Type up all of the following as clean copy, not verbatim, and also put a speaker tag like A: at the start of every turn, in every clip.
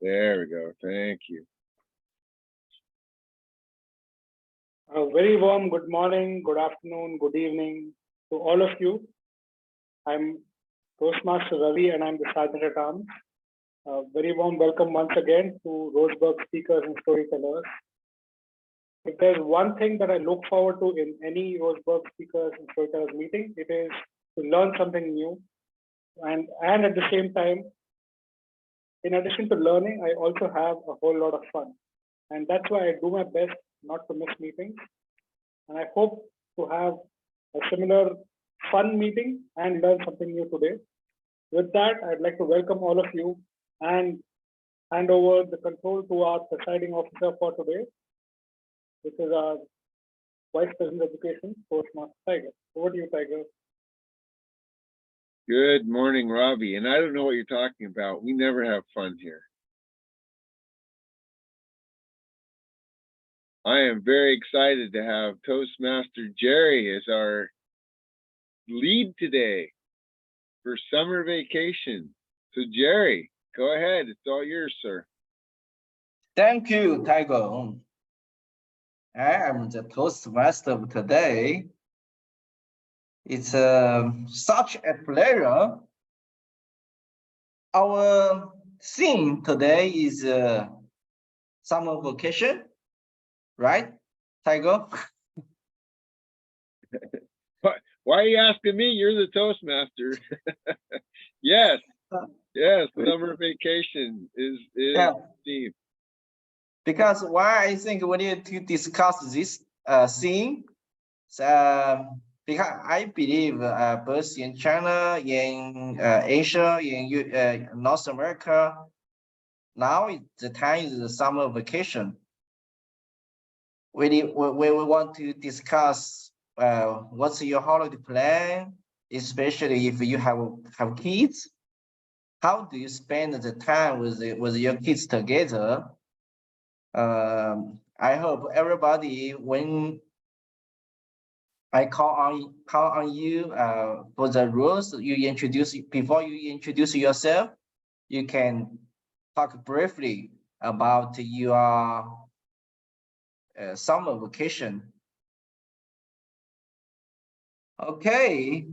A: There we go. Thank you.
B: A very warm good morning, good afternoon, good evening to all of you. I'm Toastmaster Ravi and I'm the Sergeant at Arms. A very warm welcome once again to Roseburg speakers and storytellers. If there's one thing that I look forward to in any Roseburg speakers and storytellers meeting, it is to learn something new. And at the same time, in addition to learning, I also have a whole lot of fun. And that's why I do my best not to miss meetings. And I hope to have a similar fun meeting and learn something new today. With that, I'd like to welcome all of you and hand over the control to our presiding officer for today, which is our Vice President of Education, Toastmaster Tiger. Over to you, Tiger.
A: Good morning, Robbie. And I don't know what you're talking about. We never have fun here. I am very excited to have Toastmaster Jerry as our lead today for summer vacation. So Jerry, go ahead. It's all yours, sir.
C: Thank you, Tiger. I am the Toastmaster of today. It's such a pleasure. Our theme today is summer vacation, right, Tiger?
A: Why are you asking me? You're the Toastmaster. Yes, summer vacation is the theme.
C: Because why I think we need to discuss this theme, because I believe both in China, in Asia, in North America, now the time is the summer vacation. We want to discuss what's your holiday plan, especially if you have kids. How do you spend the time with your kids together? I hope everybody, when I call on you for the rules you introduce, before you introduce yourself, you can talk briefly about your summer vacation. Okay,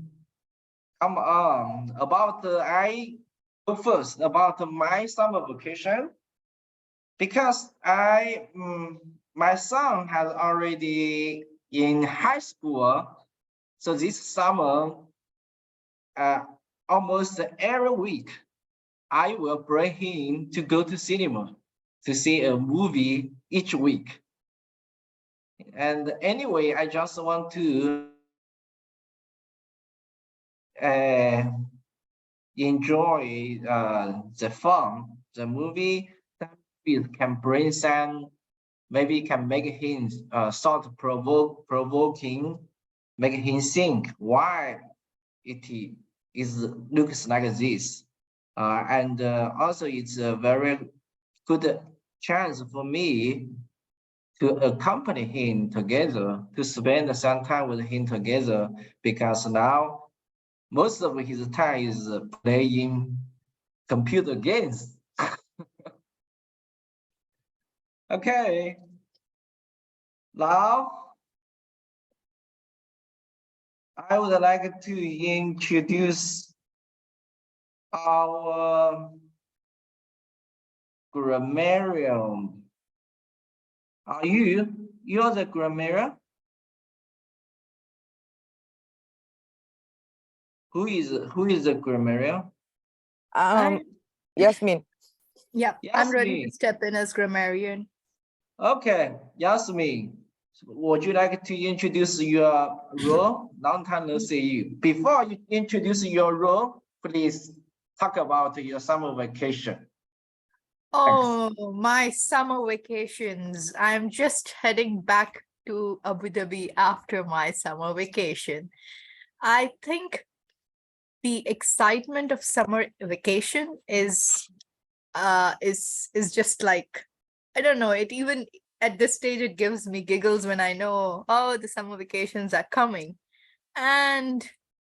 C: come on. I go first about my summer vacation, because my son has already in high school, so this summer, almost every week, I will bring him to go to cinema to see a movie each week. And anyway, I just want to enjoy the fun, the movie. That can bring some, maybe can make him thought provoking, make him think why it looks like this. And also it's a very good chance for me to accompany him together, to spend some time with him together, because now most of his time is playing computer games. Okay, now I would like to introduce our grammarian. Are you're the grammarian? Who is the grammarian?
D: Yasmin.
E: Yeah,
C: Yasmin.
E: I'm ready to step in as grammarian.
C: Okay, Yasmin, would you like to introduce your role? Long time no see you. Before you introduce your role, please talk about your summer vacation.
E: Oh, my summer vacations. I'm just heading back to Abu Dhabi after my summer vacation. I think the excitement of summer vacation is just like, I don't know, it even at this stage it gives me giggles when I know, oh, the summer vacations are coming. And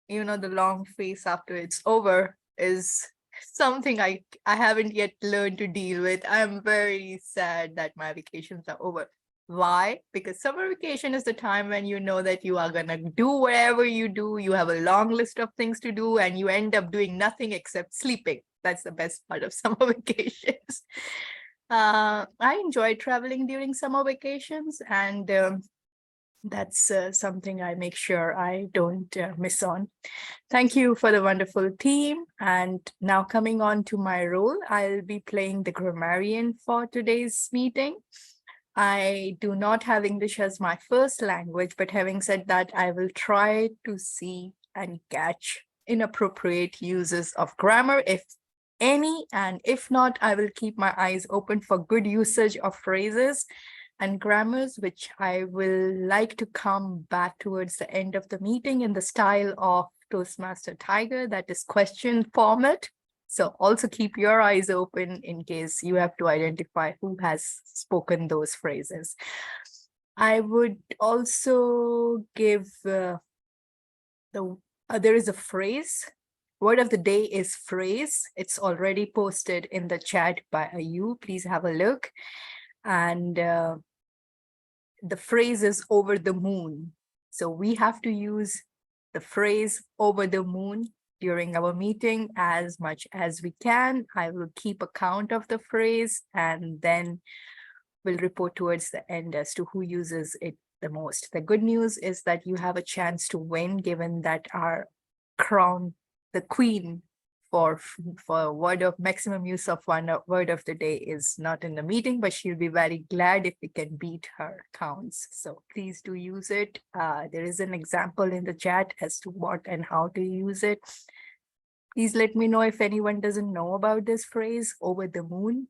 E: the long face after it's over is something I haven't yet learned to deal with. I'm very sad that my vacations are over. Why? Because summer vacation is the time when you know that you are gonna do whatever you do. You have a long list of things to do, and you end up doing nothing except sleeping. That's the best part of summer vacations. I enjoy traveling during summer vacations, and that's something I make sure I don't miss on. Thank you for the wonderful theme. And now coming on to my role, I'll be playing the grammarian for today's meeting. I do not have English as my first language, but having said that, I will try to see and catch inappropriate uses of grammar, if any, and if not, I will keep my eyes open for good usage of phrases and grammars, which I will like to come back towards the end of the meeting in the style of Toastmaster Tiger, that is question format. So also keep your eyes open in case you have to identify who has spoken those phrases. I would also give there is a phrase. Word of the day is phrase. It's already posted in the chat by Ayu. Please have a look. And the phrase is over the moon. So we have to use the phrase over the moon during our meeting as much as we can. I will keep a count of the phrase and then we'll report towards the end as to who uses it the most. The good news is that you have a chance to win, given that our crown, the queen for word of maximum use of one word of the day, is not in the meeting, but she'll be very glad if we can beat her counts. So please do use it. There is an example in the chat as to what and how to use it. Please let me know if anyone doesn't know about this phrase, over the moon.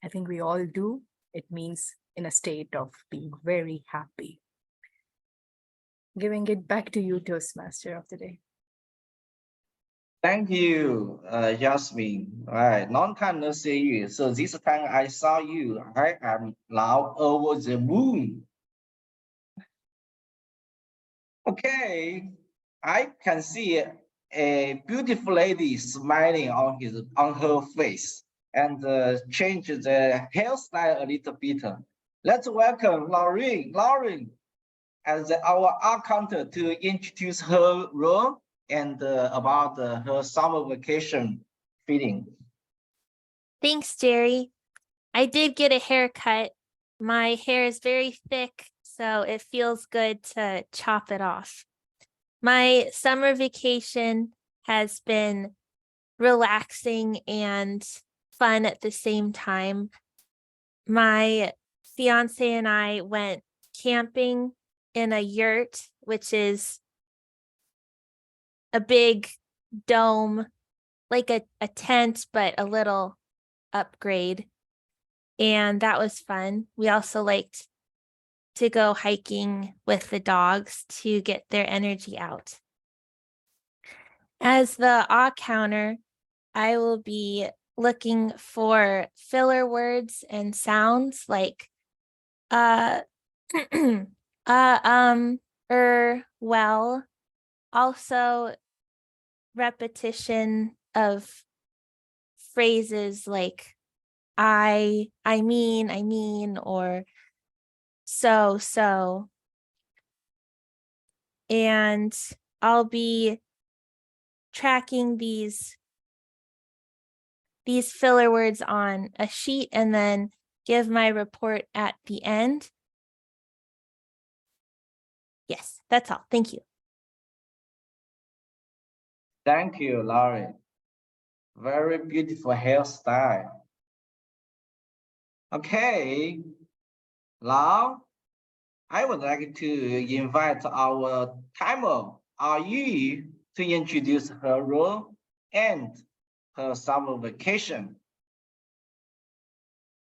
E: I think we all do. It means in a state of being very happy. Giving it back to you, Toastmaster of the day.
C: Thank you, Yasmin. All right, long time no see you. So this time I saw you, I am now over the moon. Okay, I can see a beautiful lady smiling on her face and change the hairstyle a little bit. Let's welcome Lauren as our accountant to introduce her role and about her summer vacation feeling.
D: Thanks, Jerry. I did get a haircut. My hair is very thick, so it feels good to chop it off. My summer vacation has been relaxing and fun at the same time. My fiance and I went camping in a yurt, which is a big dome, like a tent, but a little upgrade. And that was fun. We also liked to go hiking with the dogs to get their energy out. As the counter, I will be looking for filler words and sounds like well, also repetition of phrases like I mean, or so. And I'll be tracking these filler words on a sheet and then give my report at the end. Yes, that's all. Thank you.
C: Thank you, Lauren. Very beautiful hairstyle. Okay, now I would like to invite our timer, Ayu, to introduce her role and her summer vacation.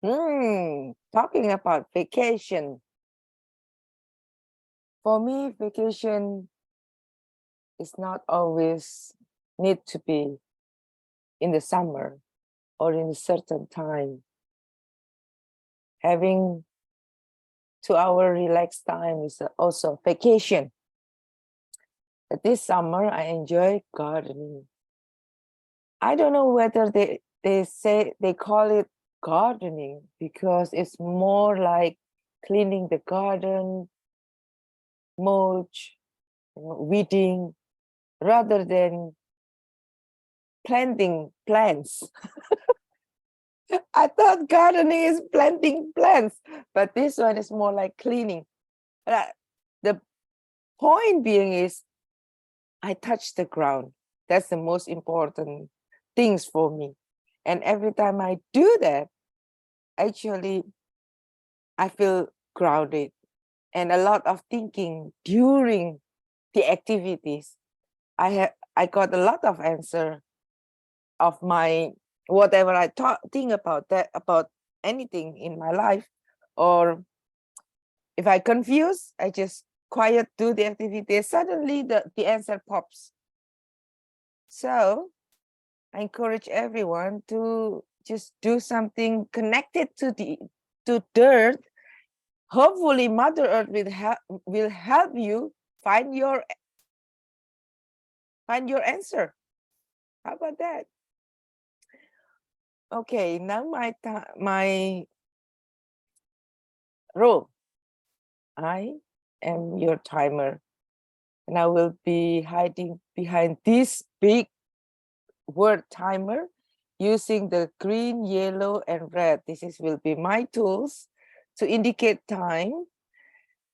F: Talking about vacation. For me, vacation is not always need to be in the summer or in a certain time. Having 2-hour relaxed time is also vacation. But this summer, I enjoy gardening. I don't know whether they call it gardening, because it's more like cleaning the garden, mulch, weeding, rather than planting plants. I thought gardening is planting plants, but this one is more like cleaning. The point being is I touch the ground. That's the most important things for me. And every time I do that, actually, I feel grounded, and a lot of thinking during the activities. I got a lot of answer of my whatever I think about that, about anything in my life, or if I confuse, I just quiet do the activity. Suddenly the answer pops. So I encourage everyone to just do something connected to dirt. Hopefully Mother Earth will help you find your answer. How about that? Okay, now my role. I am your timer, and I will be hiding behind this big word timer using the green, yellow, and red. Will be my tools to indicate time.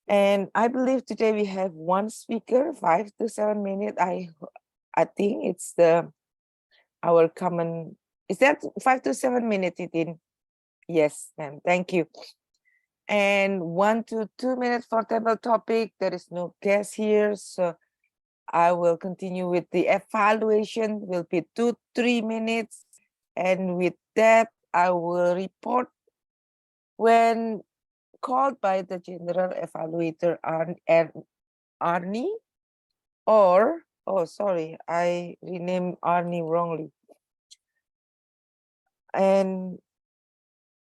F: And I believe today we have one speaker, 5 to 7 minutes. I think it's our common. Is that 5 to 7 minutes, Titin? Yes, ma'am. Thank you. And 1 to 2 minutes for table topic. There is no guest here, so I will continue with the evaluation. Will be 2-3 minutes, and with that, I will report when called by the general evaluator Arnie, or sorry, I renamed Arnie wrongly. And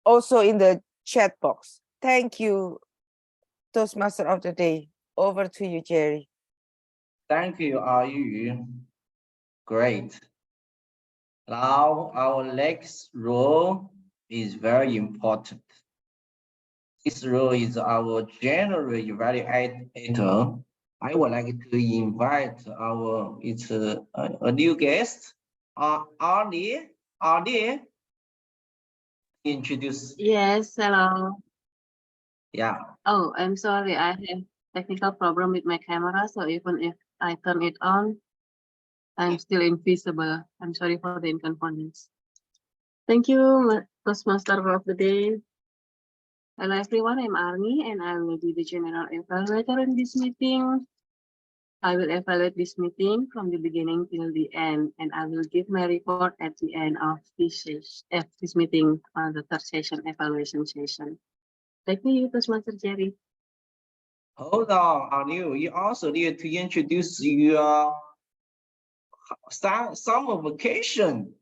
F: also in the chat box. Thank you, Toastmaster of the Day. Over to you, Jerry.
C: Thank you, Yu. Great. Now our next role is very important. This role is our general evaluator. I would like to invite a new guest, Arnie. Arnie, introduce.
G: Yes, hello.
C: Yeah.
G: Oh, I'm sorry. I have technical problem with my camera, so even if I turn it on, I'm still invisible. I'm sorry for the inconvenience. Thank you, Toastmaster of the Day. Hello, everyone. I'm Arnie, and I will be the general evaluator in this meeting. I will evaluate this meeting from the beginning till the end, and I will give my report at the end of this meeting on the third session, evaluation session. Thank you, Toastmaster Jerry.
C: Hold on, Arnie. You also need to introduce your summer vacation.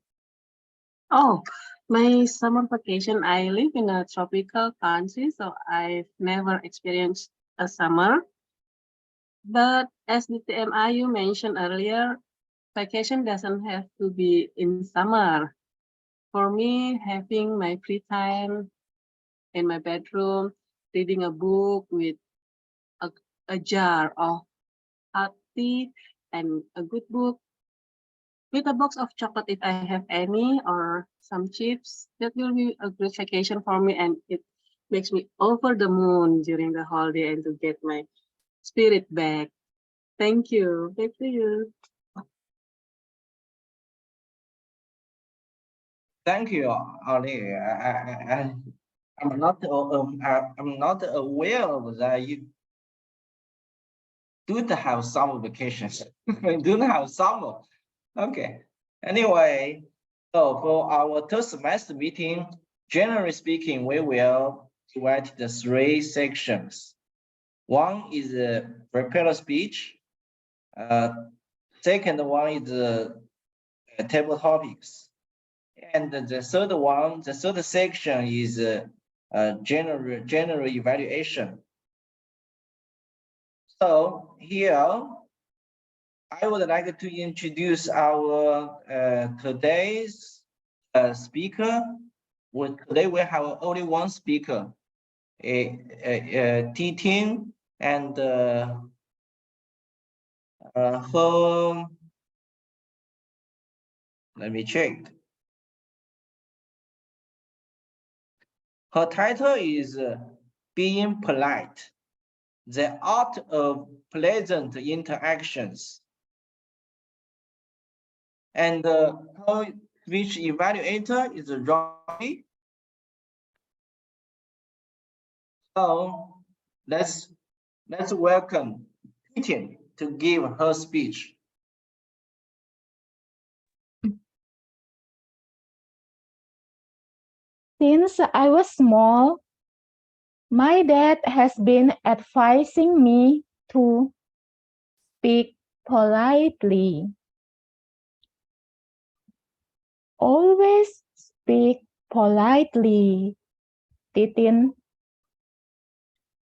G: Oh, my summer vacation, I live in a tropical country, so I've never experienced a summer. But as the TMI you mentioned earlier, vacation doesn't have to be in summer. For me, having my free time in my bedroom, reading a book with a jar of hot tea and a good book, with a box of chocolate if I have any, or some chips, that will be a great vacation for me, and it makes me over the moon during the holiday and to get my spirit back. Thank you. Back to you.
C: Thank you, Ali. I'm not aware of that you don't have summer vacations. Don't have summer. Okay. Anyway, so for our Toastmaster meeting, generally speaking, we will divide the 3 sections. One is a prepared speech. Second one is table topics. And the third section is general evaluation. So here, I would like to introduce our today's speaker. Today we have only one speaker, Titin, and her. Let me check. Her title is Being Polite, the Art of Pleasant Interactions. And her speech evaluator is Robbie. So let's welcome Titin to give her speech.
H: Since I was small, my dad has been advising me to speak politely. Always speak politely, Titin.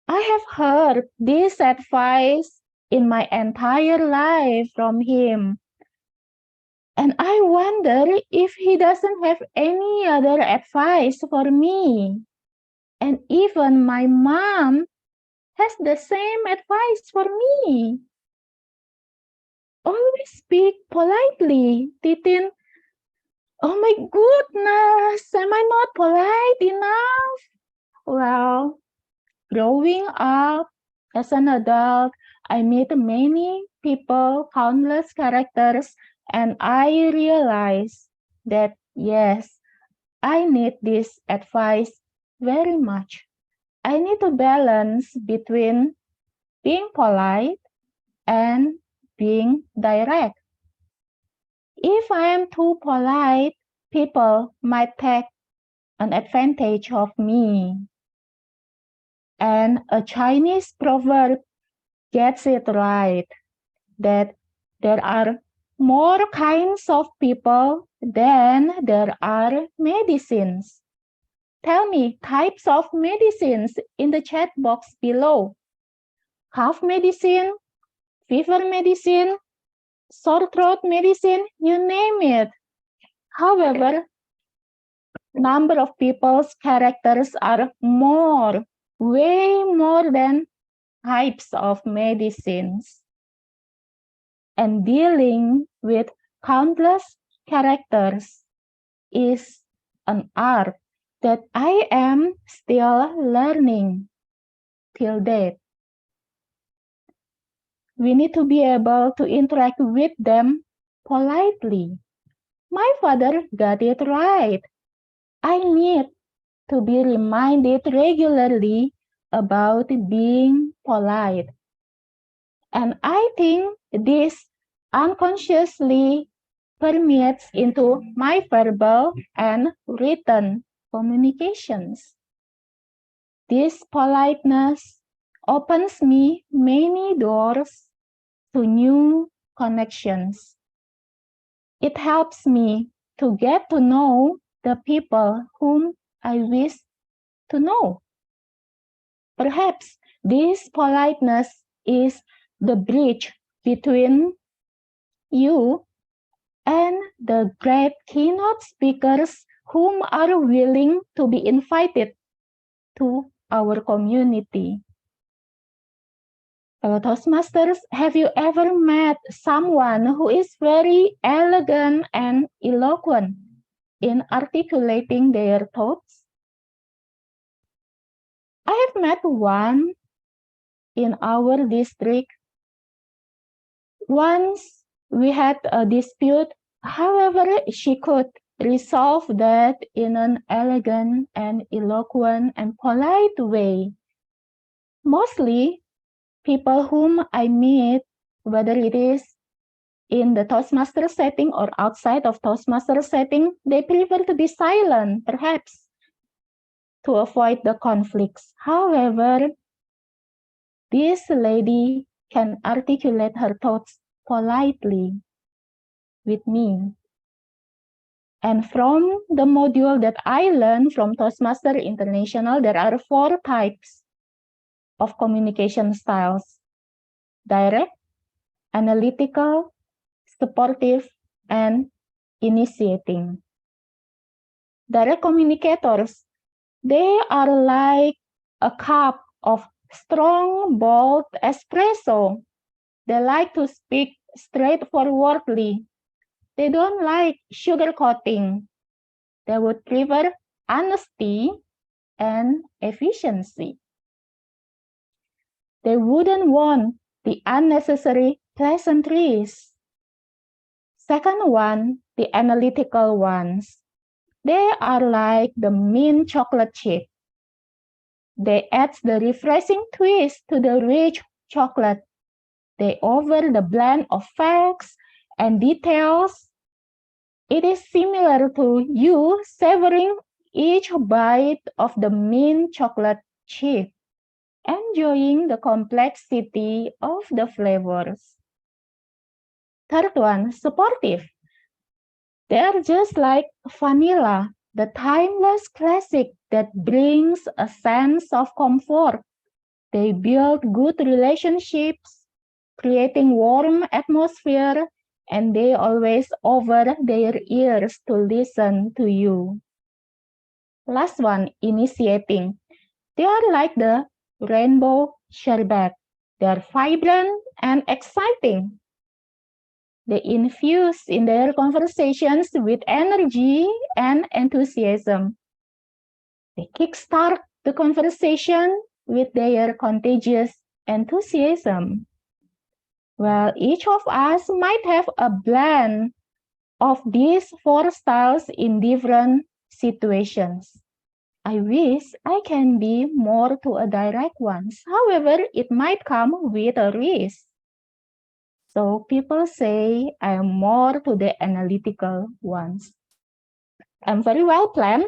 H: I have heard this advice in my entire life from him. And I wonder if he doesn't have any other advice for me. And even my mom has the same advice for me. Always speak politely, Titin. Oh my goodness, am I not polite enough? Well, growing up as an adult, I meet many people, countless characters, and I realize that yes, I need this advice very much. I need to balance between being polite and being direct. If I am too polite, people might take an advantage of me. And a Chinese proverb gets it right that there are more kinds of people than there are medicines. Tell me types of medicines in the chat box below. Cough medicine, fever medicine, sore throat medicine, you name it. However, number of people's characters are more, way more than types of medicines. And dealing with countless characters is an art that I am still learning till date. We need to be able to interact with them politely. My father got it right. I need to be reminded regularly about being polite. And I think this unconsciously permeates into my verbal and written communications. This politeness opens me many doors to new connections. It helps me to get to know the people whom I wish to know. Perhaps this politeness is the bridge between you and the great keynote speakers whom are willing to be invited to our community. Toastmasters, have you ever met someone who is very elegant and eloquent in articulating their thoughts? I have met one in our district. Once we had a dispute, however, she could resolve that in an elegant and eloquent and polite way. Mostly, people whom I meet, whether it is in the Toastmaster setting or outside of Toastmaster setting, they prefer to be silent, perhaps, to avoid the conflicts. However, this lady can articulate her thoughts politely with me. And from the module that I learned from Toastmaster International, there are 4 types of communication styles: direct, analytical, supportive, and initiating. Direct communicators, they are like a cup of strong, bold espresso. They like to speak straightforwardly. They don't like sugarcoating. They would prefer honesty and efficiency. They wouldn't want the unnecessary pleasantries. Second one, the analytical ones. They are like the mint chocolate chip. They add the refreshing twist to the rich chocolate. They offer the blend of facts and details. It is similar to you savoring each bite of the mint chocolate chip, enjoying the complexity of the flavors. Third one, supportive. They are just like vanilla, the timeless classic that brings a sense of comfort. They build good relationships, creating warm atmosphere, and they always offer their ears to listen to you. Last one, initiating. They are like the rainbow sherbet. They are vibrant and exciting. They infuse in their conversations with energy and enthusiasm. They kickstart the conversation with their contagious enthusiasm. Well, each of us might have a blend of these four styles in different situations. I wish I can be more to a direct ones. However, it might come with a risk. So people say I am more to the analytical ones. I'm very well planned.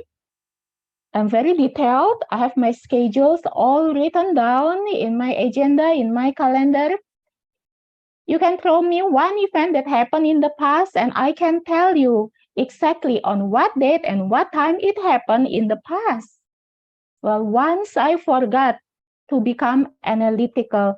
H: I'm very detailed. I have my schedules all written down in my agenda, in my calendar. You can throw me one event that happened in the past and I can tell you exactly on what date and what time it happened in the past. Well, once I forgot to become analytical,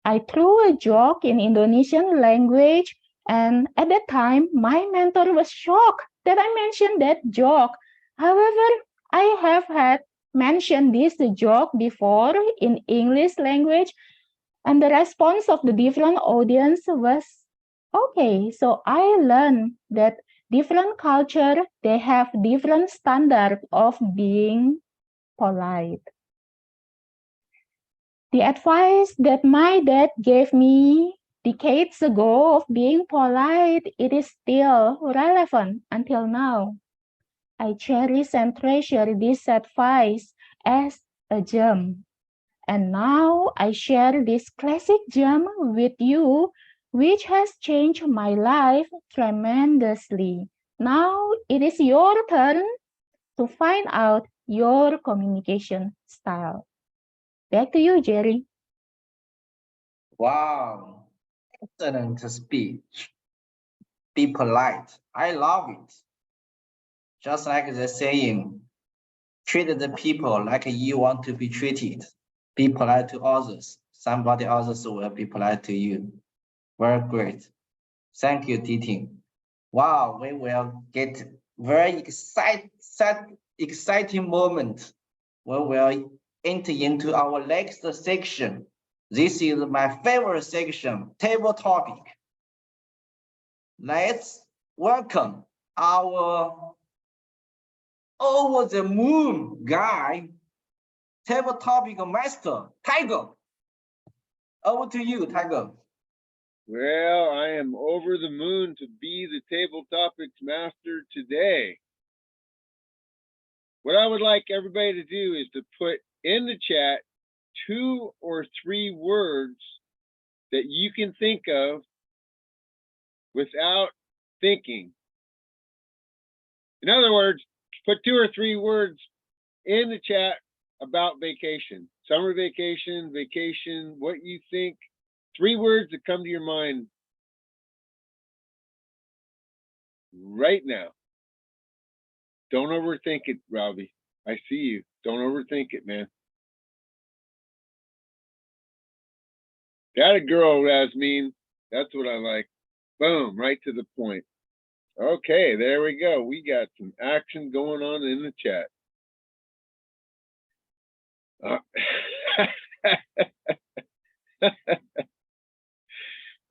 H: I threw a joke in Indonesian language, and at that time, my mentor was shocked that I mentioned that joke. However, I have had mentioned this joke before in English language, and the response of the different audience was okay. So I learned that different culture, they have different standard of being polite. The advice that my dad gave me decades ago of being polite, it is still relevant until now. I cherish and treasure this advice as a gem. And now I share this classic gem with you, which has changed my life tremendously. Now it is your turn to find out your communication style. Back to you, Jerry.
C: Wow, excellent speech. Be polite. I love it. Just like the saying, treat the people like you want to be treated. Be polite to others. Somebody others will be polite to you. Very great. Thank you, Titing. Wow, we will get very exciting moment. We will enter into our next section. This is my favorite section, table topic. Let's welcome our over the moon guy, table topic master, Tiger. Over to you, Tiger.
A: Well, I am over the moon to be the table topics master today. What I would like everybody to do is to put in the chat 2 or 3 words that you can think of without thinking. In other words, put 2 or 3 words in the chat about vacation, summer vacation, vacation, what you think, 3 words that come to your mind right now. Don't overthink it, Robbie. I see you. Don't overthink it, man. That a girl, Rasmeen. That's what I like. Boom, right to the point. Okay, there we go. We got some action going on in the chat.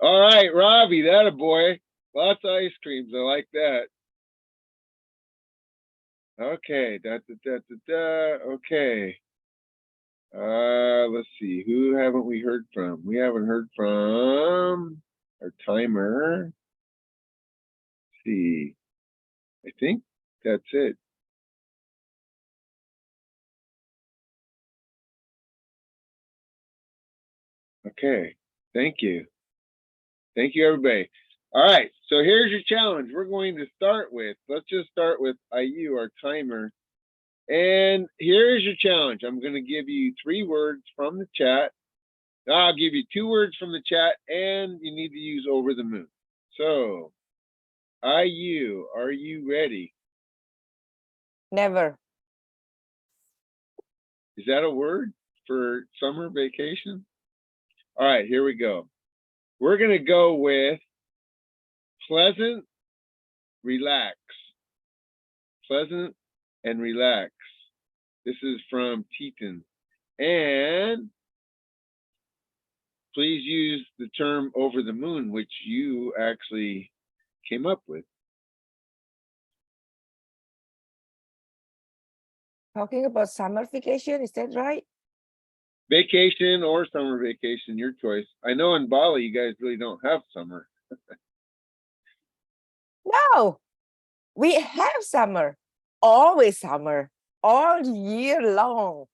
A: All right, Robbie, that a boy. Lots of ice creams. I like that. Okay, okay. Let's see. Who haven't we heard from? We haven't heard from our timer. Let's see. I think that's it. Okay. Thank you. Thank you, everybody. All right. So here's your challenge. We're going to start with, let's just start with IU, our timer. And here's your challenge. I'm going to give you 3 words from the chat. I'll give you 2 words from the chat, and you need to use over the moon. So, IU, are you ready?
F: Never.
A: Is that a word for summer vacation? All right, here we go. We're going to go with pleasant, relax. Pleasant and relax. This is from Teton. And please use the term over the moon, which you actually came up with.
F: Talking about summer vacation, is that right?
A: Vacation or summer vacation, your choice. I know in Bali, you guys really don't have summer.
F: No, we have summer, always summer, all year long.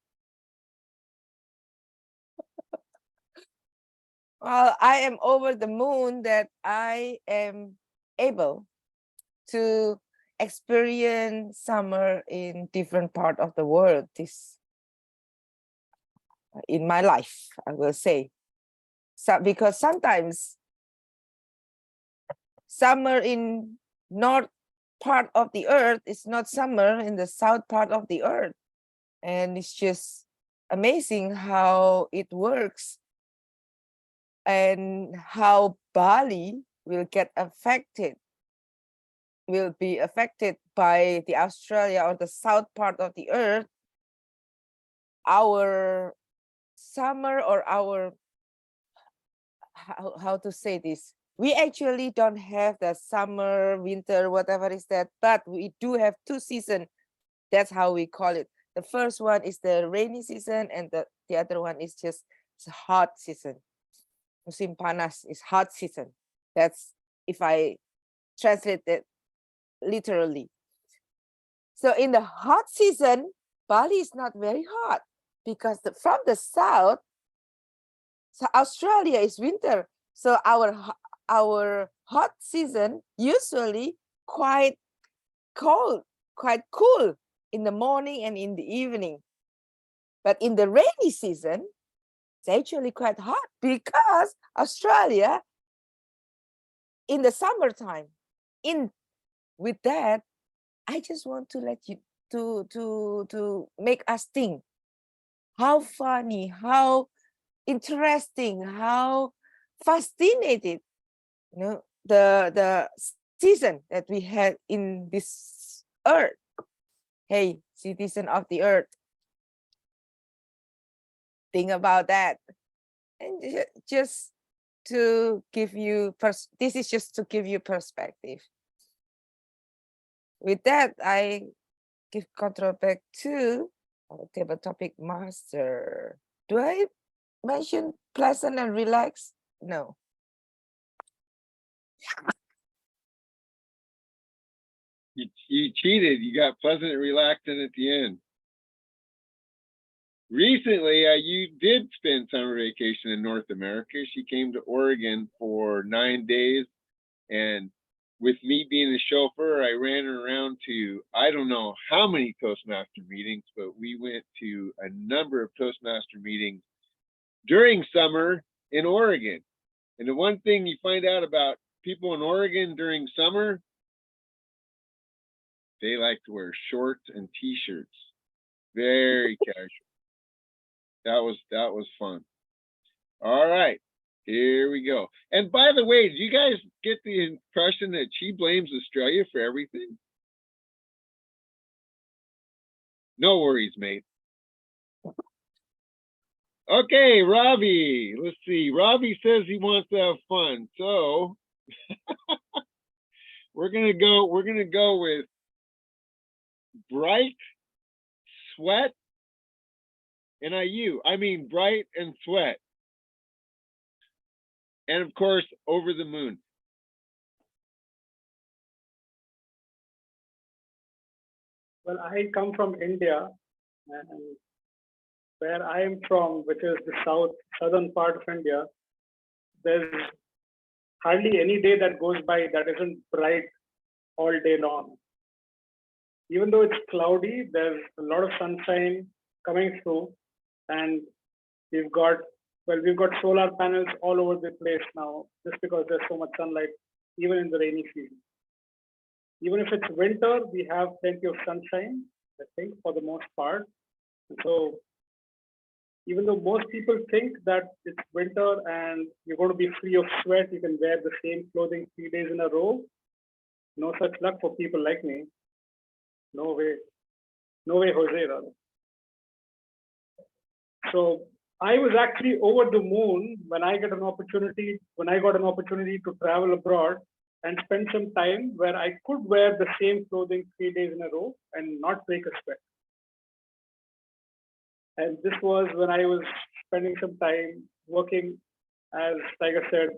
F: Well, I am over the moon that I am able to experience summer in different part of the world this in my life, I will say. So, because sometimes summer in north part of the earth is not summer in the south part of the earth. And it's just amazing how it works and how Bali will get affected, will be affected by the Australia or the south part of the earth. Our summer or our, how to say this? We actually don't have the summer, winter, whatever is that, but we do have 2 seasons. That's how we call it. The first one is the rainy season, and the other one is just hot season. Musim panas is hot season. That's if I translate it literally. So in the hot season, Bali is not very hot because from the south, so Australia is winter. So our hot season usually quite cold, quite cool in the morning and in the evening. But in the rainy season, it's actually quite hot because Australia in the summertime. With that, I just want to let you to make us think how funny, how interesting, how fascinated, the season that we had in this earth. Hey, citizen of the earth, think about that. And just to give you, this is just to give you perspective. With that, I give control back to our table topic master. Do I mention pleasant and relaxed? No.
A: You cheated. You got pleasant and relaxing at the end. Recently, you did spend summer vacation in North America. She came to Oregon for 9 days, and with me being the chauffeur, I ran her around to, I don't know how many Toastmaster meetings, but we went to a number of Toastmaster meetings during summer in Oregon. And the one thing you find out about people in Oregon during summer, they like to wear shorts and t-shirts. Very casual. That was fun. All right. Here we go. And by the way, do you guys get the impression that she blames Australia for everything? No worries, mate. Okay, Robbie. Let's see. Robbie says he wants to have fun. So we're gonna go with Bright, Sweat, and IU. I mean Bright and Sweat. And of course, Over the Moon.
B: Well, I come from India, and where I am from, which is the southern part of India, there's hardly any day that goes by that isn't bright all day long. Even though it's cloudy, there's a lot of sunshine coming through, and we've got solar panels all over the place now, just because there's so much sunlight, even in the rainy season. Even if it's winter, we have plenty of sunshine, I think, for the most part. So even though most people think that it's winter and you're going to be free of sweat, you can wear the same clothing 3 days in a row. No such luck for people like me. No way. No way, Jose, rather. So I was actually over the moon when I got an opportunity to travel abroad and spend some time where I could wear the same clothing 3 days in a row and not break a sweat. And this was when I was spending some time working, as Tiger said,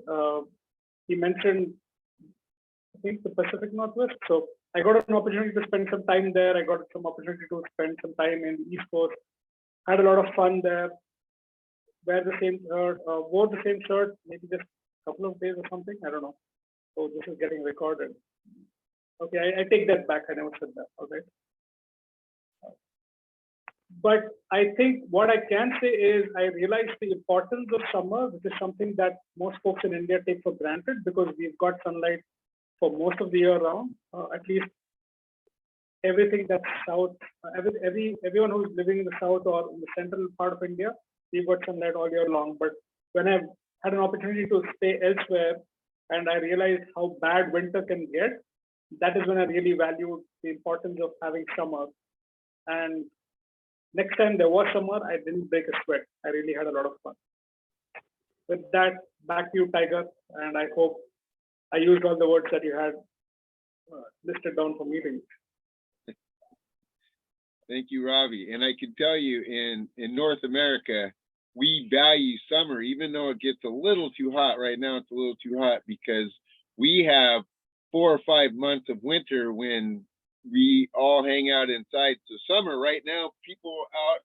B: he mentioned, I think, the Pacific Northwest. So I got an opportunity to spend some time there. I got some opportunity to spend some time in the East Coast. Had a lot of fun there. Wore the same shirt, maybe just a couple of days or something. I don't know. So this is getting recorded. Okay, I take that back. I never said that. All right. But I think what I can say is I realized the importance of summer, which is something that most folks in India take for granted because we've got sunlight for most of the year round. At least everything that's south, everyone who's living in the south or in the central part of India, we've got sunlight all year long. But when I've had an opportunity to stay elsewhere and I realized how bad winter can get, that is when I really valued the importance of having summer. And next time there was summer, I didn't break a sweat. I really had a lot of fun. With that, back to you, Tiger. And I hope I used all the words that you had listed down for meetings.
A: Thank you, Robbie. And I can tell you in North America, we value summer, even though it gets a little too hot right now. It's a little too hot because we have 4 or 5 months of winter when we all hang out inside. So summer right now, people are out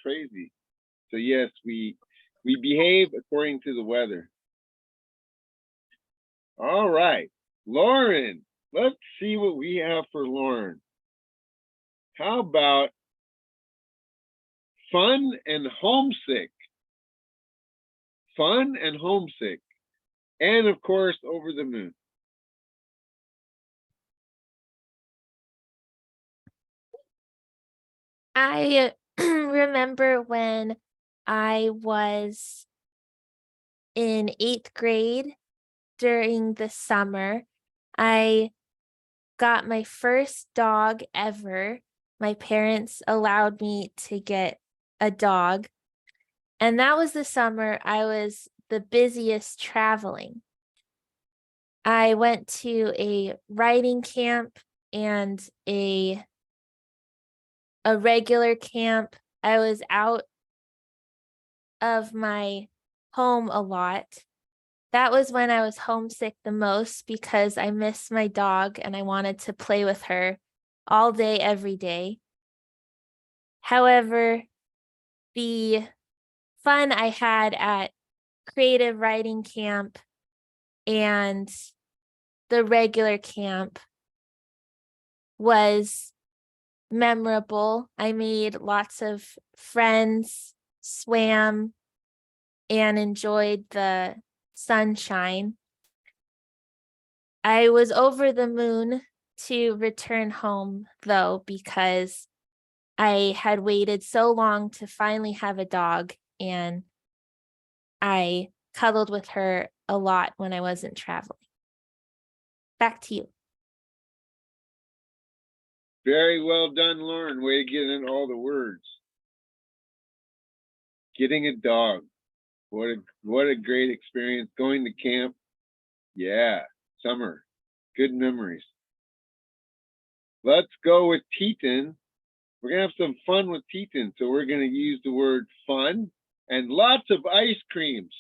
A: crazy. So yes, we behave according to the weather. All right, Lauren, let's see what we have for Lauren. How about fun and homesick? Fun and homesick. And of course, Over the Moon.
D: I remember when I was in 8th grade during the summer, I got my first dog ever. My parents allowed me to get a dog. And that was the summer I was the busiest traveling. I went to a riding camp and a regular camp. I was out of my home a lot. That was when I was homesick the most because I missed my dog and I wanted to play with her all day, every day. However, the fun I had at creative writing camp and the regular camp was memorable. I made lots of friends, swam, and enjoyed the sunshine. I was over the moon to return home, though, because I had waited so long to finally have a dog, and I cuddled with her a lot when I wasn't traveling. Back to you.
A: Very well done, Lauren. Way to get in all the words. Getting a dog. What a great experience. Going to camp. Yeah, summer. Good memories. Let's go with Teton. We're gonna have some fun with Teton. So we're gonna use the word fun and lots of ice creams.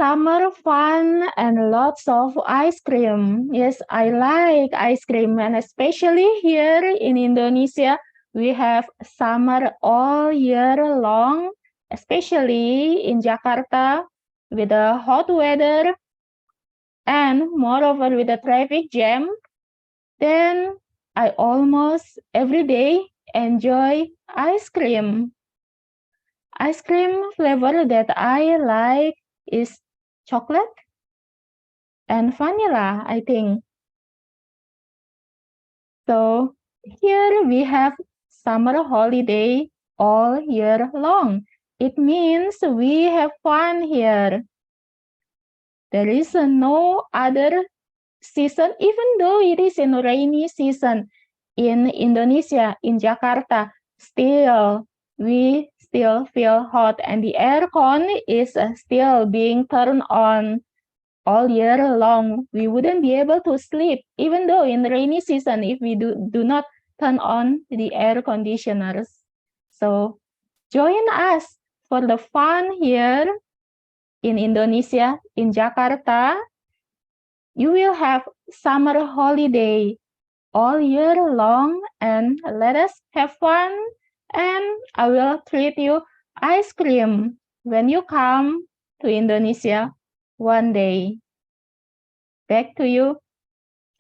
H: Summer fun and lots of ice cream. Yes, I like ice cream, and especially here in Indonesia, we have summer all year long, especially in Jakarta with the hot weather and moreover with the traffic jam. Then I almost every day enjoy ice cream. Ice cream flavor that I like is chocolate and vanilla, I think. So here we have summer holiday all year long. It means we have fun here. There is no other season, even though it is in rainy season in Indonesia, in Jakarta, still we still feel hot and the aircon is still being turned on all year long. We wouldn't be able to sleep, even though in rainy season, if we do not turn on the air conditioners. So join us for the fun here in Indonesia, in Jakarta. You will have summer holiday all year long, and let us have fun, and I will treat you ice cream when you come to Indonesia one day. Back to you,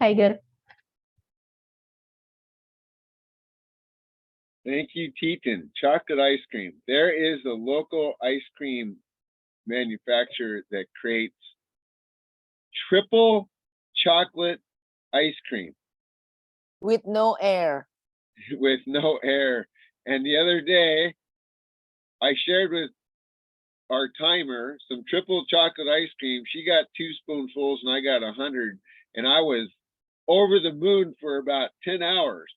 H: Tiger.
A: Thank you, Teton. Chocolate ice cream. There is a local ice cream manufacturer that creates triple chocolate ice cream
F: With no air.
A: with no air. And the other day, I shared with our timer some triple chocolate ice cream. She got 2 spoonfuls and I got 100. And I was over the moon for about 10 hours.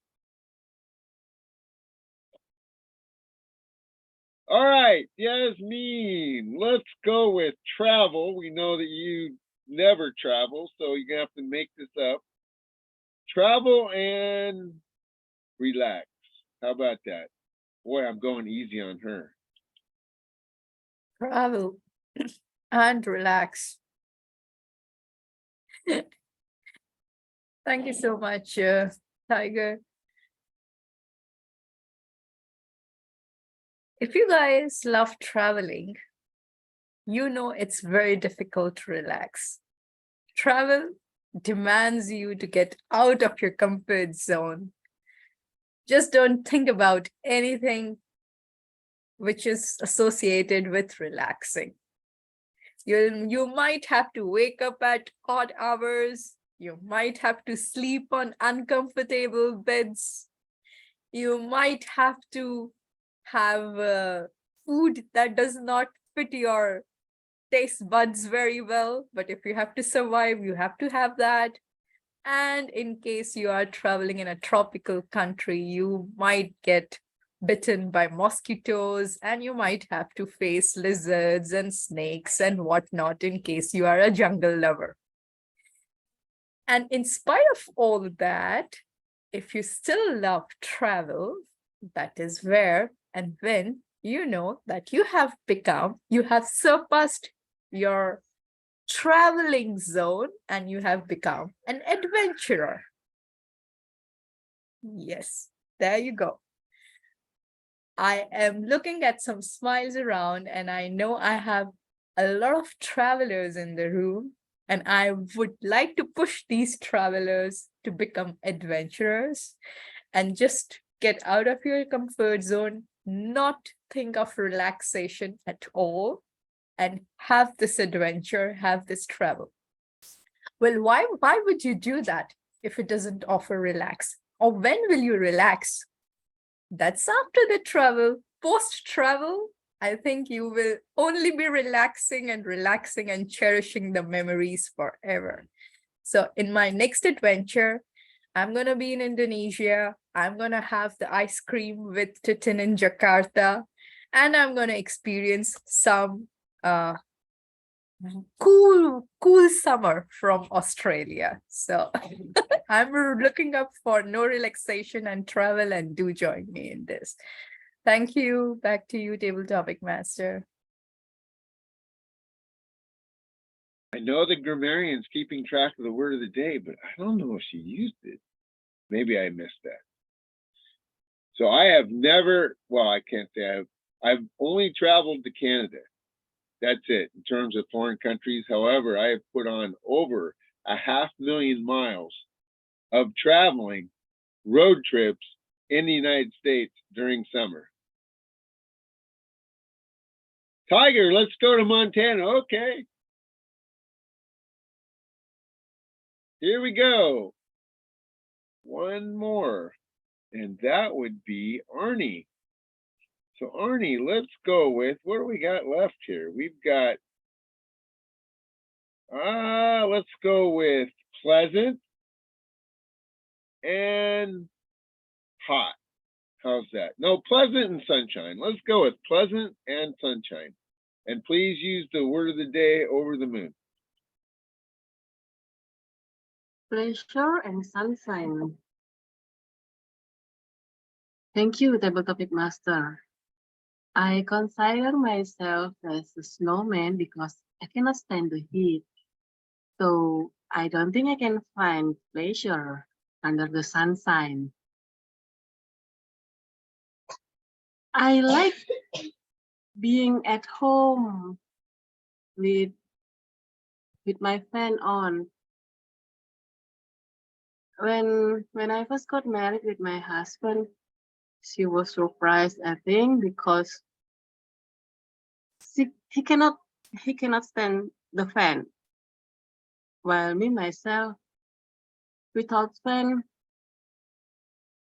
A: All right, Yasmin, let's go with travel. We know that you never travel, so you're gonna have to make this up. Travel and relax. How about that? Boy, I'm going easy on her.
E: Travel and relax. Thank you so much, Tiger. If you guys love traveling, you know it's very difficult to relax. Travel demands you to get out of your comfort zone. Just don't think about anything which is associated with relaxing. You might have to wake up at odd hours. You might have to sleep on uncomfortable beds. You might have to have food that does not fit your taste buds very well. But if you have to survive, you have to have that. And in case you are traveling in a tropical country, you might get bitten by mosquitoes and you might have to face lizards and snakes and whatnot in case you are a jungle lover. And in spite of all that, if you still love travel, that is where and when you know that you have surpassed your traveling zone and you have become an adventurer. Yes, there you go. I am looking at some smiles around and I know I have a lot of travelers in the room, and I would like to push these travelers to become adventurers and just get out of your comfort zone, not think of relaxation at all, and have this adventure, have this travel. Well, why would you do that if it doesn't offer relax? Or when will you relax? That's after the travel. Post travel, I think you will only be relaxing and cherishing the memories forever. So in my next adventure, I'm going to be in Indonesia. I'm going to have the ice cream with Titin in Jakarta. And I'm going to experience some cool summer from Australia. So I'm looking up for no relaxation and travel, and do join me in this. Thank you. Back to you, Table Topic Master.
A: I know the grammarian's keeping track of the word of the day, but I don't know if she used it. Maybe I missed that. So I have never, well, I can't say I've only traveled to Canada. That's it in terms of foreign countries. However, I have put on over 500,000 miles of traveling road trips in the United States during summer. Tiger, let's go to Montana. Okay. Here we go. One more, and that would be Arnie. So Arnie, let's go with, what do we got left here? We've got, let's go with pleasant and hot. How's that? No, pleasant and sunshine. Let's go with pleasant and sunshine. And please use the word of the day, over the moon.
G: Pleasure and sunshine. Thank you, Table Topic Master. I consider myself as a snowman because I cannot stand the heat. So I don't think I can find pleasure under the sunshine. I like being at home with my fan on. When I first got married with my husband, she was surprised, I think, because he cannot stand the fan. While me myself, without fan,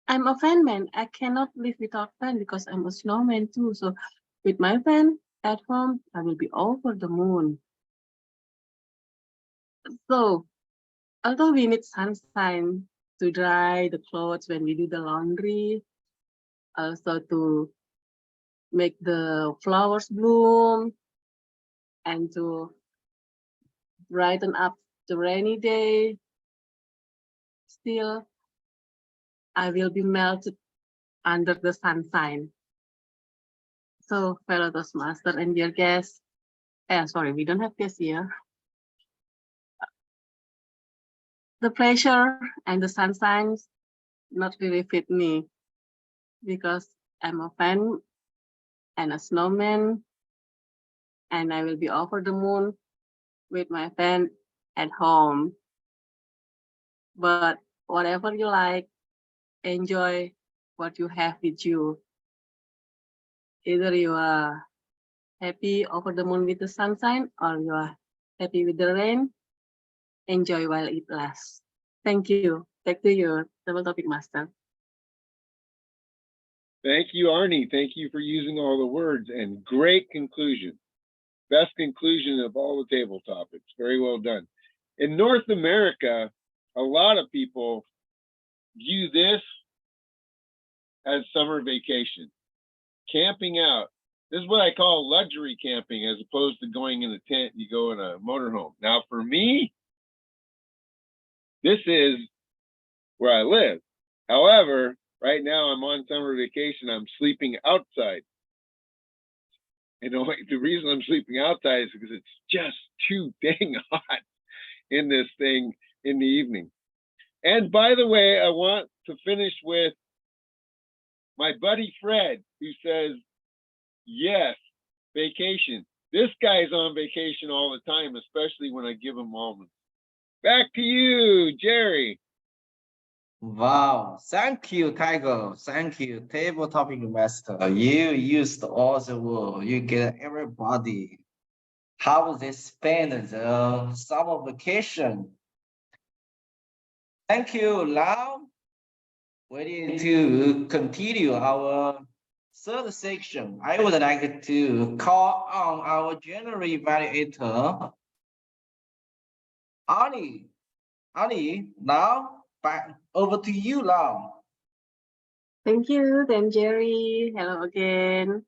G: I'm a fan man. I cannot live without fan because I'm a snowman too. So with my fan at home, I will be over the moon. So although we need sunshine to dry the clothes when we do the laundry, also to make the flowers bloom and to brighten up the rainy day, still I will be melted under the sunshine. So fellow Toastmaster and dear guests, sorry, we don't have guests here. The pleasure and the sunshine not really fit me because I'm a fan and a snowman, and I will be over the moon with my fan at home. But whatever you like, enjoy what you have with you. Either you are happy over the moon with the sunshine or you are happy with the rain, enjoy while it lasts. Thank you. Back to you, Table Topic Master.
A: Thank you, Arnie. Thank you for using all the words, and great conclusion. Best conclusion of all the table topics. Very well done. In North America, a lot of people view this as summer vacation. Camping out. This is what I call luxury camping, as opposed to going in a tent, you go in a motorhome. Now for me, this is where I live. However, right now I'm on summer vacation, I'm sleeping outside. You know, the reason I'm sleeping outside is because it's just too dang hot in this thing in the evening. And by the way, I want to finish with my buddy Fred, who says, yes, vacation. This guy's on vacation all the time, especially when I give him almonds. Back to you, Jerry.
C: Wow, thank you, Tiger. Thank you, Table Topic Master. You used all the words. You get everybody how they spend the summer vacation. Thank you. Now Ready to continue our third section. I would like to call on our general evaluator, Ali. Ali, now back over to you now.
G: Thank you, then Jerry. Hello again.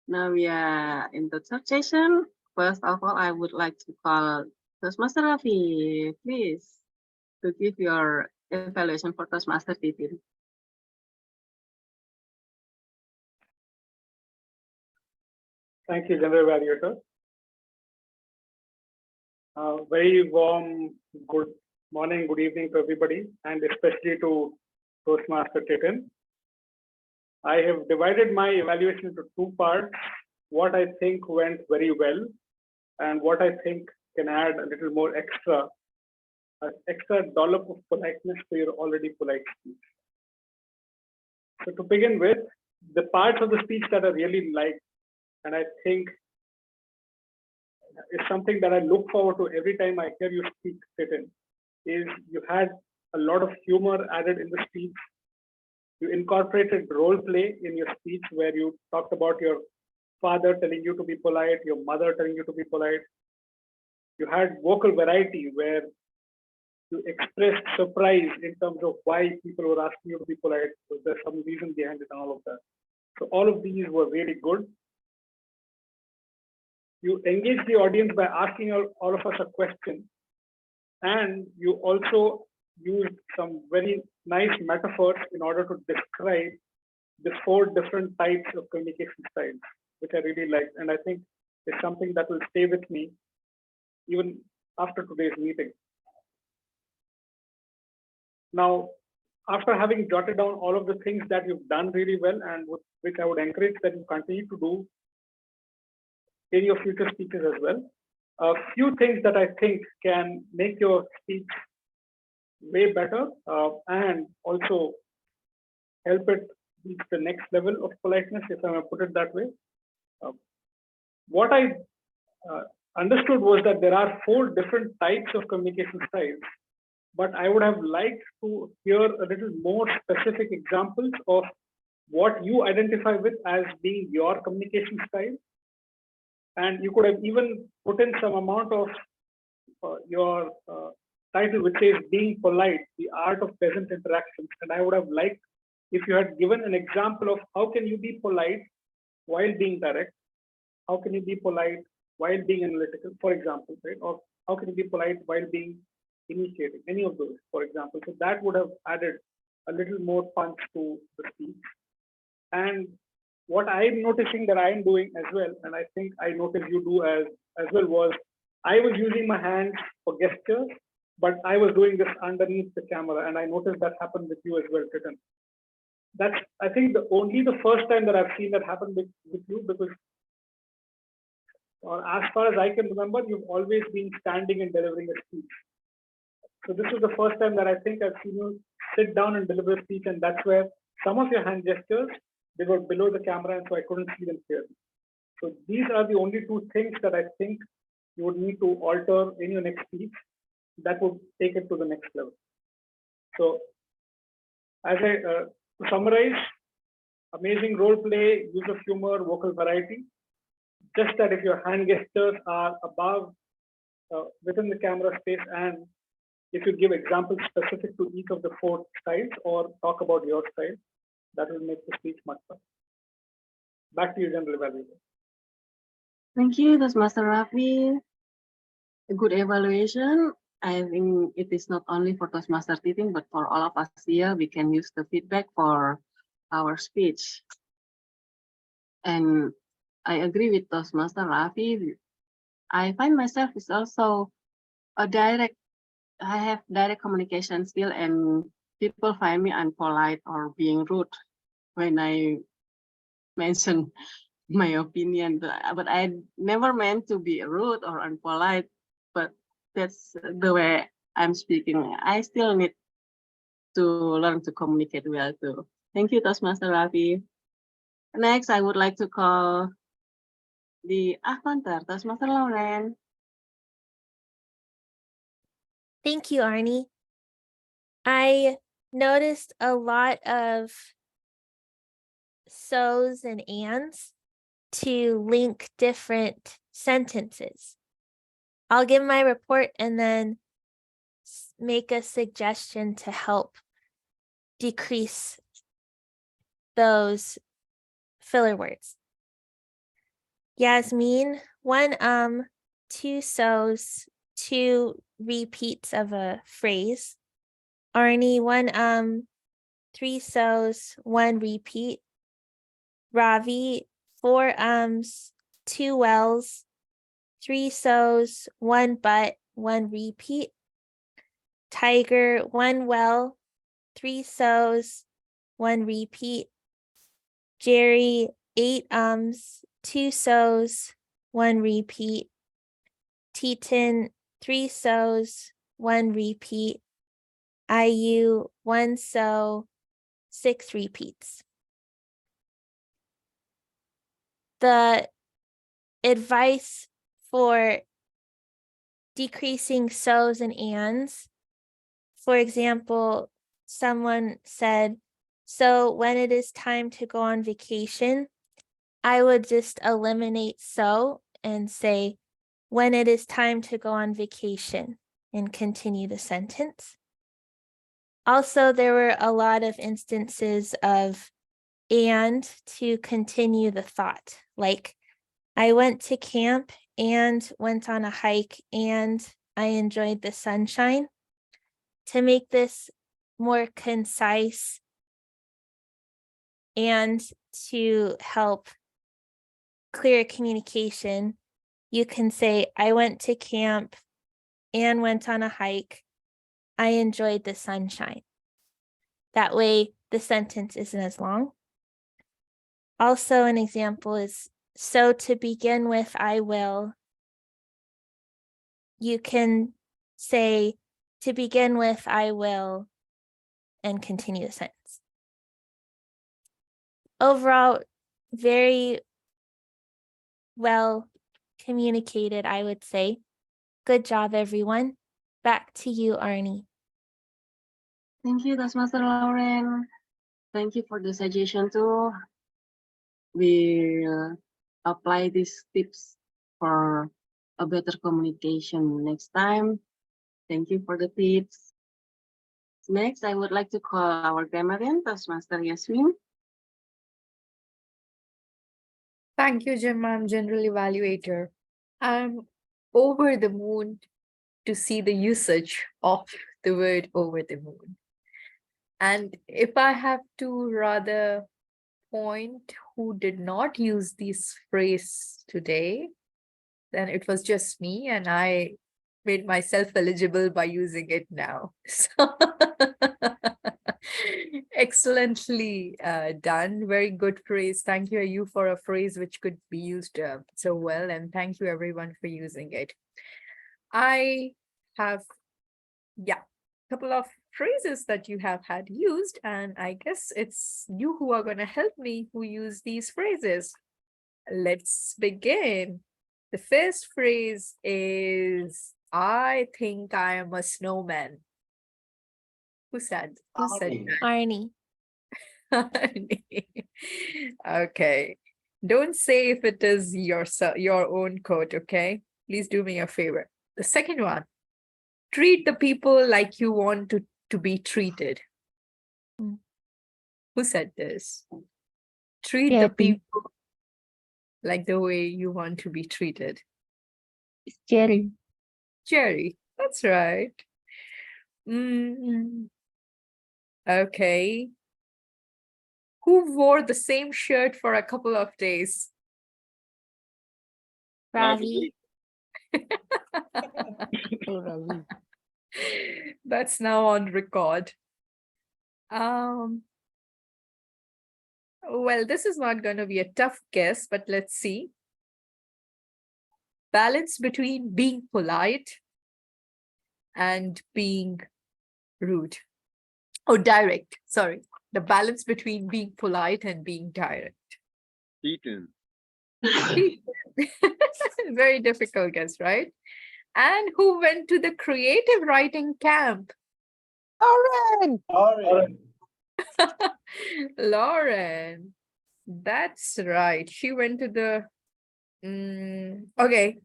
G: Now we are in the third session. First of all, I would like to call Toastmaster Rafi, please, to give your evaluation for Toastmaster Titin.
B: Thank you, General Evaluator. Very warm good morning, good evening to everybody, and especially to Toastmaster Titin. I have divided my evaluation into two parts, what I think went very well and what I think can add a little more extra dollop of politeness to your already polite speech. So to begin with, the parts of the speech that I really liked, and I think is something that I look forward to every time I hear you speak, Titin, is you had a lot of humor added in the speech. You incorporated role play in your speech where you talked about your father telling you to be polite, your mother telling you to be polite. You had vocal variety where you expressed surprise in terms of why people were asking you to be polite. So there's some reason behind it and all of that. So all of these were really good. You engaged the audience by asking all of us a question. And you also used some very nice metaphors in order to describe the 4 different types of communication styles, which I really liked. And I think it's something that will stay with me even after today's meeting. Now, after having jotted down all of the things that you've done really well and which I would encourage that you continue to do in your future speeches as well, a few things that I think can make your speech way better and also help it reach the next level of politeness, if I may put it that way. What I understood was that there are 4 different types of communication styles, but I would have liked to hear a little more specific examples of what you identify with as being your communication style. And you could have even put in some amount of your title, which says being polite, the art of pleasant interactions. And I would have liked if you had given an example of how can you be polite while being direct, how can you be polite while being analytical, for example, right? Or how can you be polite while being initiating, any of those, for example. So that would have added a little more punch to the speech. And what I'm noticing that I'm doing as well, and I think I noticed you do as well, was I was using my hands for gestures, but I was doing this underneath the camera, and I noticed that happened with you as well, Titin. That's, I think, only the first time that I've seen that happen with you, because as far as I can remember, you've always been standing and delivering a speech. So this is the first time that I think I've seen you sit down and deliver a speech, and that's where some of your hand gestures, they were below the camera, and so I couldn't see them clearly. So these are the only 2 things that I think you would need to alter in your next speech that would take it to the next level. So as to summarize, amazing role play, use of humor, vocal variety. Just that if your hand gestures are above, within the camera space, and if you give examples specific to each of the 4 styles or talk about your style, that will make the speech much better. Back to you, General Evaluator.
G: Thank you, Toastmaster Rafi. A good evaluation. I think it is not only for Toastmaster Titin, but for all of us here, we can use the feedback for our speech. And I agree with Toastmaster Rafi. I find myself is also a direct, I have direct communication skill, and people find me unpolite or being rude when I mention my opinion, but I never meant to be rude or unpolite, but that's the way I'm speaking. I still need to learn to communicate well too. Thank you, Toastmaster Rafi. Next, I would like to call the Ahvanter, Toastmaster Lauren.
D: Thank you, Arnie. I noticed a lot of so's and ands to link different sentences. I'll give my report and then make a suggestion to help decrease those filler words. Yasmin, 1 2 so's, 2 repeats of a phrase. Arnie, 1 3 so's, 1 repeat. Ravi, 4 ums, 2 wells, 3 so's, 1 but, 1 repeat. Tiger, 1 well, 3 so's, 1 repeat. Jerry, 8 ums, 2 so's, 1 repeat. Teton, 3 so's, 1 repeat. IU, 1 so, 6 repeats. The advice for decreasing so's and ands, for example, someone said, so when it is time to go on vacation, I would just eliminate so and say, when it is time to go on vacation, and continue the sentence. Also, there were a lot of instances of and to continue the thought, like I went to camp and went on a hike and I enjoyed the sunshine. To make this more concise and to help clear communication, you can say, I went to camp and went on a hike. I enjoyed the sunshine. That way, the sentence isn't as long. Also, an example is, so to begin with, I will. You can say, to begin with, I will, and continue the sentence. Overall, very well communicated, I would say. Good job, everyone. Back to you, Arnie.
G: Thank you, Toastmaster Lauren. Thank you for the suggestion too. We'll apply these tips for a better communication next time. Thank you for the tips. Next, I would like to call our grammarian, Toastmaster Yasmin.
E: Thank you, Jim. I'm General Evaluator. I'm over the moon to see the usage of the word over the moon. And if I have to rather point who did not use this phrase today, then it was just me, and I made myself eligible by using it now. So excellently done. Very good phrase. Thank you for a phrase which could be used so well, and thank you everyone for using it. I have, couple of phrases that you have had used, and I guess it's you who are going to help me who use these phrases. Let's begin. The first phrase is, I think I am a snowman. Who said
D: Arnie.
E: Arnie. Okay. Don't say if it is your own quote, okay? Please do me a favor. The second one, treat the people like you want to be treated. Who said this? Treat the people like the way you want to be treated.
H: It's Jerry.
E: Jerry, that's right. Okay. Who wore the same shirt for a couple of days?
D: Ravi.
E: That's now on record. Well, this is not going to be a tough guess, but let's see. Balance between being polite and being rude. Oh, direct. Sorry. The balance between being polite and being direct.
A: Keaton.
E: Very difficult guess, right? And who went to the creative writing camp?
F: Lauren!
C: Lauren.
E: Lauren. That's right. She went to the okay.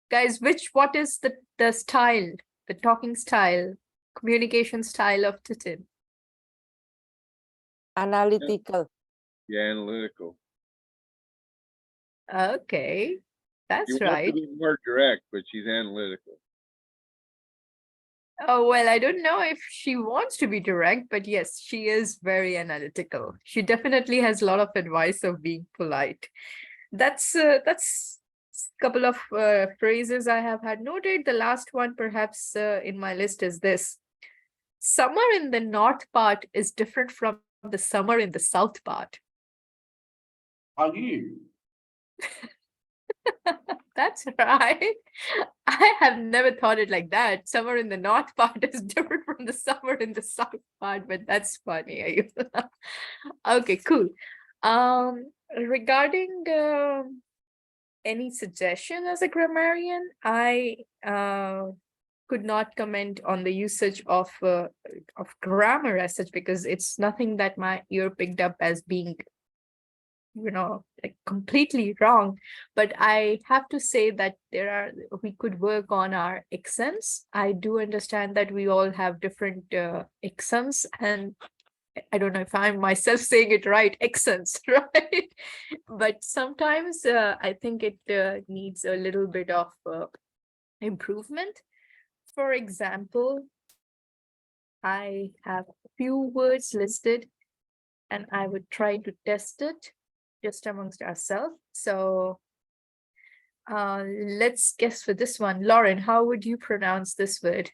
E: Guys, what is the style, the talking style, communication style of Titin?
F: Analytical.
A: Yeah, analytical.
E: Okay,
A: She
E: that's
A: wants to
E: right.
A: be more direct, but she's analytical.
E: Oh, well, I don't know if she wants to be direct, but yes, she is very analytical. She definitely has a lot of advice of being polite. That's a couple of phrases I have had noted. The last one perhaps in my list is this. Summer in the north part is different from the summer in the south part.
C: Are you?
E: That's right. I have never thought it like that. Summer in the north part is different from the summer in the south part, but that's funny. Okay, cool. Regarding any suggestion as a grammarian, I could not comment on the usage of grammar as such, because it's nothing that my ear picked up as being, like completely wrong. But I have to say that we could work on our accents. I do understand that we all have different accents, and I don't know if I'm myself saying it right, accents, right? But sometimes I think it needs a little bit of improvement. For example, I have a few words listed and I would try to test it just amongst ourselves. So let's guess for this one. Lauren, how would you pronounce this word?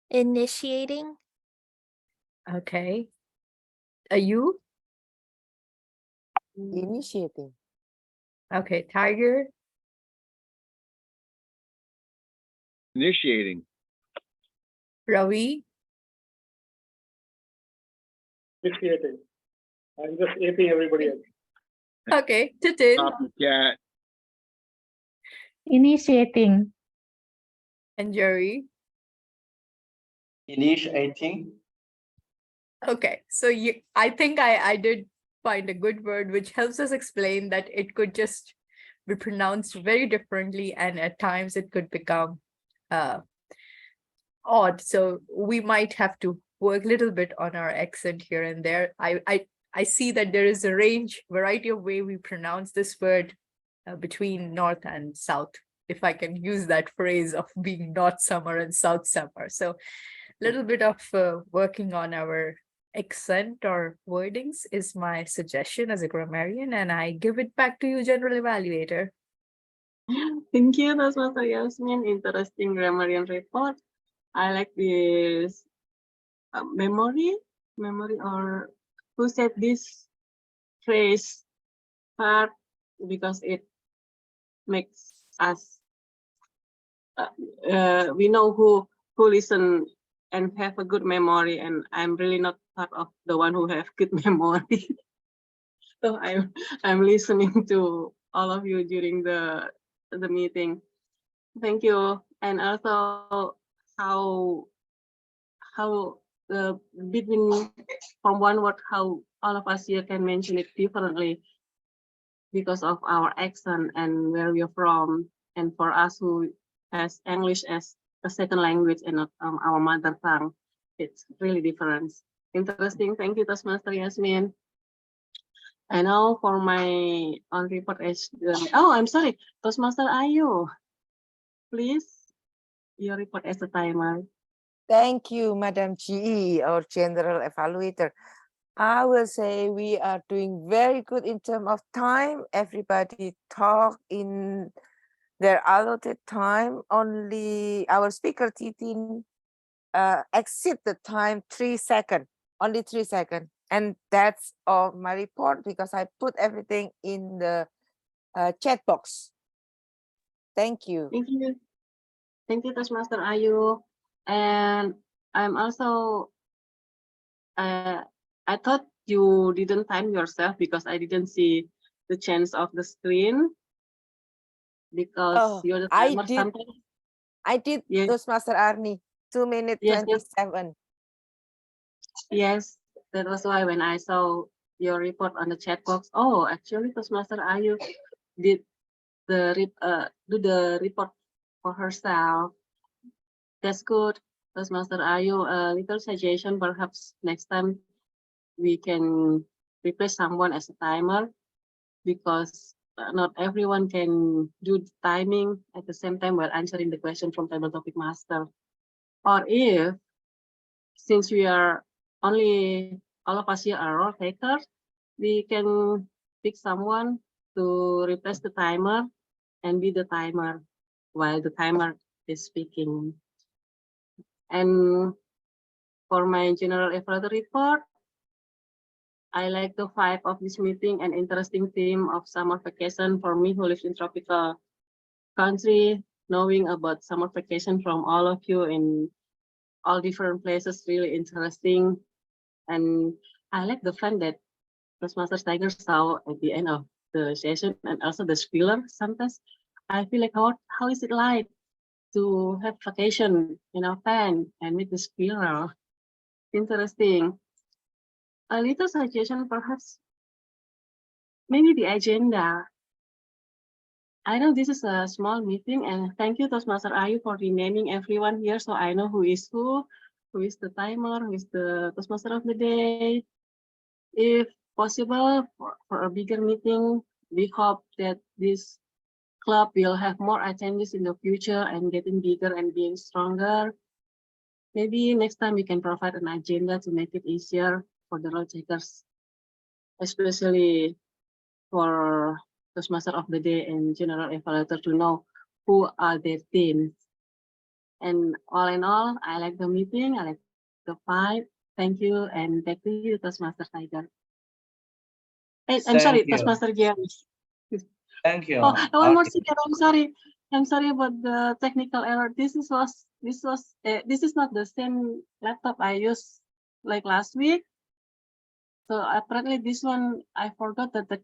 D: Initiating.
E: Okay. Are you?
F: Initiating.
E: Okay, Tiger.
A: Initiating.
E: Ravi.
B: Initiating. I'm just aping everybody else.
E: Okay, Titin.
A: Copycat.
H: Initiating.
E: And Jerry.
C: Initiating.
E: Okay, so I think I did find a good word which helps us explain that it could just be pronounced very differently, and at times it could become odd. So we might have to work a little bit on our accent here and there. I see that there is a variety of way we pronounce this word between north and south, if I can use that phrase of being north summer and south summer. So a little bit of working on our accent or wordings is my suggestion as a grammarian, and I give it back to you, general evaluator.
G: Thank you, Toastmaster Yasmin. Interesting grammarian report. I like this memory, or who said this phrase part, because it makes us we know who listen and have a good memory, and I'm really not part of the one who have good memory. So I'm listening to all of you during the meeting. Thank you. And also how between from one word, how all of us here can mention it differently because of our accent and where we are from. And for us who has English as a second language and not our mother tongue, it's really different. Interesting. Thank you, Toastmaster Yasmin. And now for my on report as I'm sorry, Toastmaster Ayu, please your report as a timer.
F: Thank you, Madam GE, our general evaluator. I will say we are doing very good in terms of time. Everybody talk in their allotted time. Only our speaker Titin exceed the time 3 seconds, only 3 seconds. And that's all my report because I put everything in the chat box. Thank you.
G: Thank you. Thank you, Toastmaster Ayu. And I'm also, I thought you didn't time yourself because I didn't see the chance of the screen. Because you're the timer sometimes.
F: I did
G: Yeah.
F: Toastmaster Arni. 2 minutes
G: Yes, yes.
F: 27.
G: Yes, that was why when I saw your report on the chat box, oh, actually, Toastmaster Ayu did do the report for herself. That's good. Toastmaster Ayu, a little suggestion, perhaps next time we can replace someone as a timer, because not everyone can do the timing at the same time while answering the question from table topic master. Or if, since we are only, all of us here are role takers, we can pick someone to replace the timer and be the timer while the timer is speaking. And for my general evaluator report, I like the vibe of this meeting and interesting theme of summer vacation for me who lives in tropical country. Knowing about summer vacation from all of you in all different places, really interesting. And I like the fun that Toastmasters Tiger saw at the end of the session, and also the spieler. Sometimes I feel like, how is it like to have vacation in our tent and with the spieler? Interesting. A little suggestion, perhaps, maybe the agenda. I know this is a small meeting, and thank you, Toastmaster Ayu, for renaming everyone here so I know who is the timer, who is the Toastmaster of the day. If possible, for a bigger meeting, we hope that this club will have more attendees in the future and getting bigger and being stronger. Maybe next time we can provide an agenda to make it easier for the role takers, especially for Toastmaster of the day and general evaluator to know who are their teams. And all in all, I like the meeting, I like the vibe. Thank you, and back to you, Toastmaster Tiger. Hey, I'm sorry,
C: Thank you.
G: Toastmaster James.
C: Thank you.
G: Oh, one more second. I'm sorry. I'm sorry about the technical error. This is not the same laptop I used like last week. So apparently this one, I forgot that the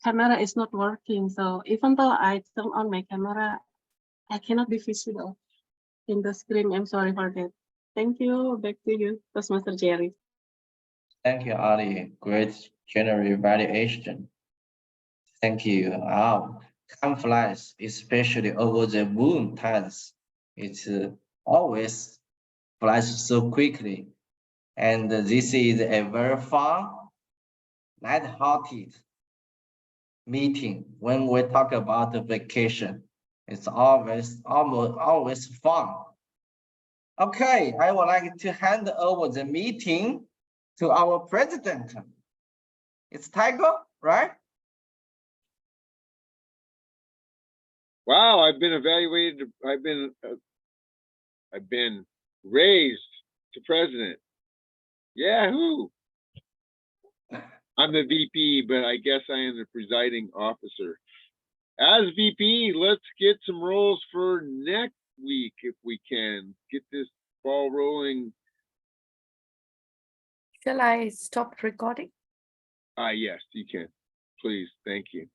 G: camera is not working. So even though I turn on my camera, I cannot be visible in the screen. I'm sorry for that. Thank you. Back to you, Toastmaster Jerry.
C: Thank you, Ali. Great general evaluation. Thank you. Time flies, especially over the moon times. It's always flies so quickly. And this is a very fun, light-hearted meeting. When we talk about the vacation, it's always fun. Okay, I would like to hand over the meeting to our president. It's Tiger, right?
A: Wow, I've been evaluated. I've been raised to president. Yahoo! I'm the VP, but I guess I am the presiding officer. As VP, let's get some roles for next week if we can. Get this ball rolling.
E: Shall I stop recording?
A: Yes, you can. Please, thank you.